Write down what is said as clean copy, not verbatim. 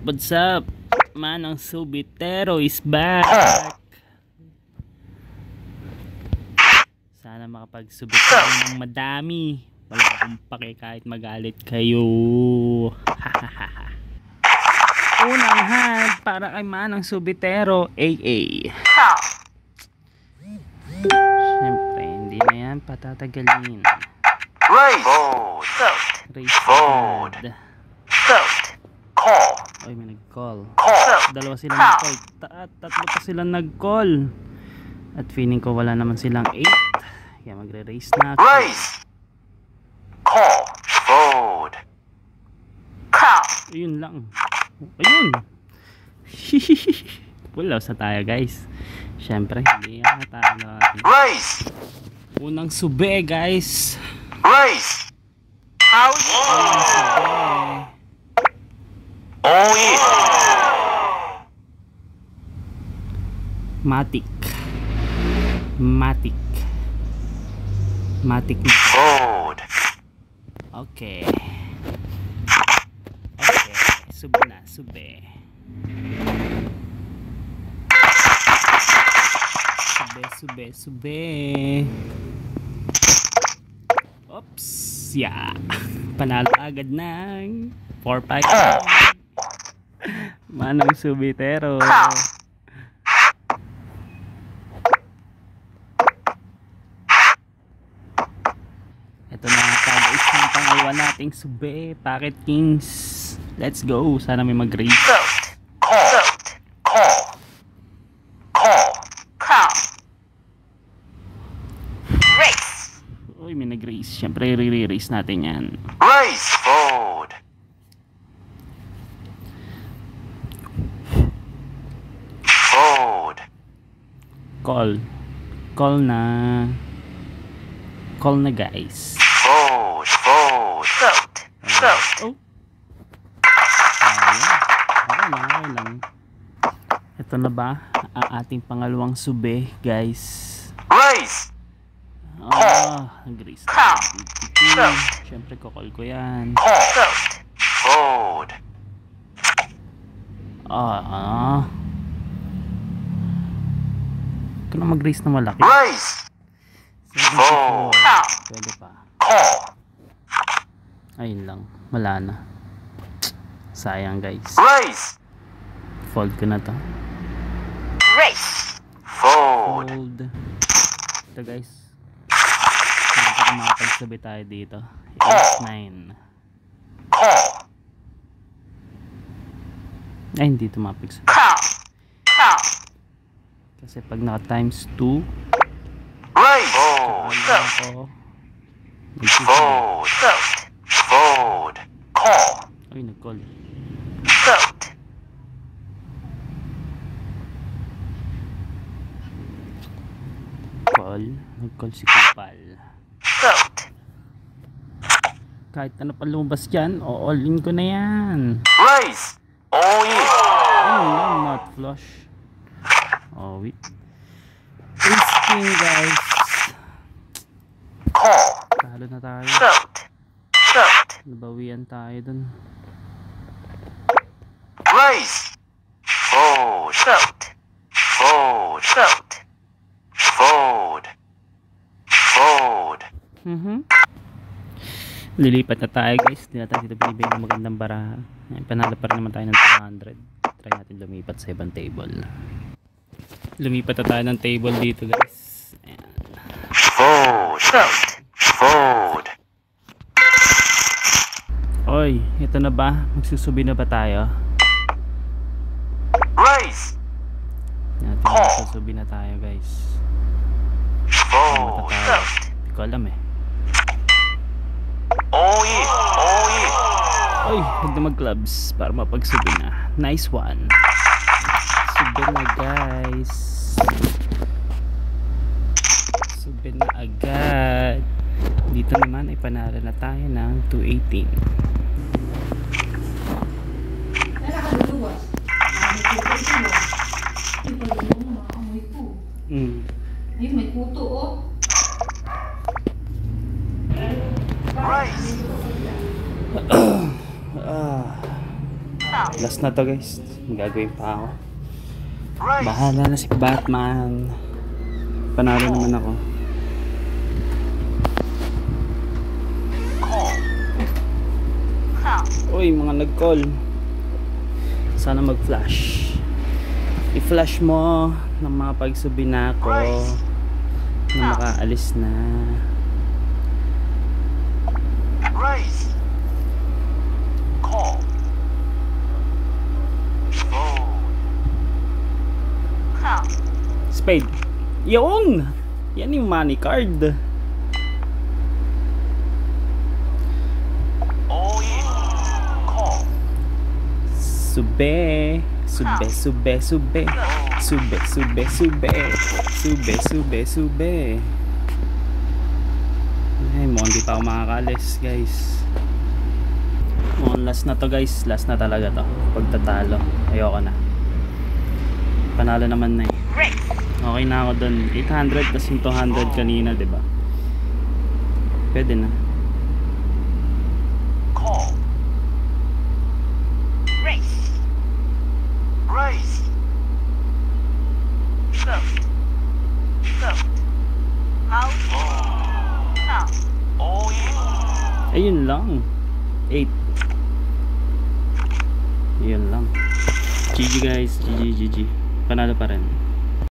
What's up? Manang Subitero is back. Sana makapagsubit kayo ng madami. Wala akong pake kahit magalit kayo. Unang hand para kay Manang Subitero AA. Siyempre hindi na yan patatagalin. Raise Fold. Call. Oy, may nag-call. Call. Dalawa silang nag-call. Tatlo pa silang nag-call. At feeling ko wala naman silang 8. Kaya magre-raise na ako. Raise. Call. Fold. Call. Ayun lang. Ayun. Wala sa tayo guys. Siyempre hindi yan tayo natin. Raise. Unang sube guys. Raise. Unang sube. Oh yeah. Matic. Matic. Matic. Fold. Okay. Okay. Sube na. Sube. Sube. Sube. Oops. Yeah. Panalo agad ng 4-5. Manang Subitero. Ito na guys yung pangalawa nating sube. Pocket Kings. Let's go. Sana may mag-raise. Call. Call. Call. Call. Raise. Uy, may nag-raise. Siyempre, re-raise natin yan. Raise. Fold. Fold. Call. Call na. Call na guys. Fold. Fold. Fold. Fold. Oh. Ayan. Okay lang. Ito na ba ang ating pangalawang sube guys? Raise. Nag-raise. Call. Siyempre ko-call ko yan. Call. Fold. Kung mag-raise na malaki. Raise. 74. Pwede pa. Call. Ayun lang. Wala na. Sayang guys. Raise. Fold ko na to. Raise. Fold. Fold. Ito guys. Hindi ko makapagsabi tayo dito. Call. 8-9. Call. Ay, hindi ito mapagsabi. Call. Call. Kasi pag naka times 2, Raise. ako. Fold. Fold. Call. Ay, nag-call. Fold. Call. Nag-call si Kupal. Fold. Kahit ano pa lumabas dyan, all in ko na yan. Raise. Oh yeah. Ayun lang, not flush. Oh, wait. Ace king guys. Call. Talo na tayo. Fold. Fold. Nabawian tayo dun. Raise. Fold. Fold. Fold. Fold. Fold. Fold. Lilipat na tayo guys. Hindi na tayo dito binibigay ng magandang baraha. Panalo pa rin naman tayo ng 200. Try natin lumipat sa ibang table. Lumipat na tayo ng table dito guys. Ayan. Fold. Fold. Fold. Oy, ito na ba? Magsusubi na ba tayo? Raise. Natin magsusubi na tayo guys. Fold. Hindi ko alam eh. Oh yeah. Oh yeah. Oy, huwag na mag-clubs para mapagsubi na. Nice one. Subi na guys. Subi na agad. Dito naman ay panalo na tayo ng 218. Ayun, may puto oh. Raise. Last na to guys. Magagawin pa ako. Race. Bahala na si Batman. Panalo naman ako. Call. Uy, mga nag-call. Sana mag-flash. I-flash mo ng mga pagsubi na ako na makaalis na. Race. Call. Fold. Call. Spade. Yun! Yan yung money card. All in. Call. Sube. Sube, sube, sube. Sube, sube, sube. Sube, sube, sube. Ay, mukhang di pa ako makakalis, guys. Mukhang last na to, guys. Last na talaga to. Pagtatalo. Ayoko na. Panalo naman na eh. Okay na ako dun. 800 tas yung 200 kanina, diba? Pwede na. Call. Race. Race. Vote. Vote. Out. Call. All in. Ayun lang. 8. Ayun lang. GG guys. GG, GG. Panalo pa rin.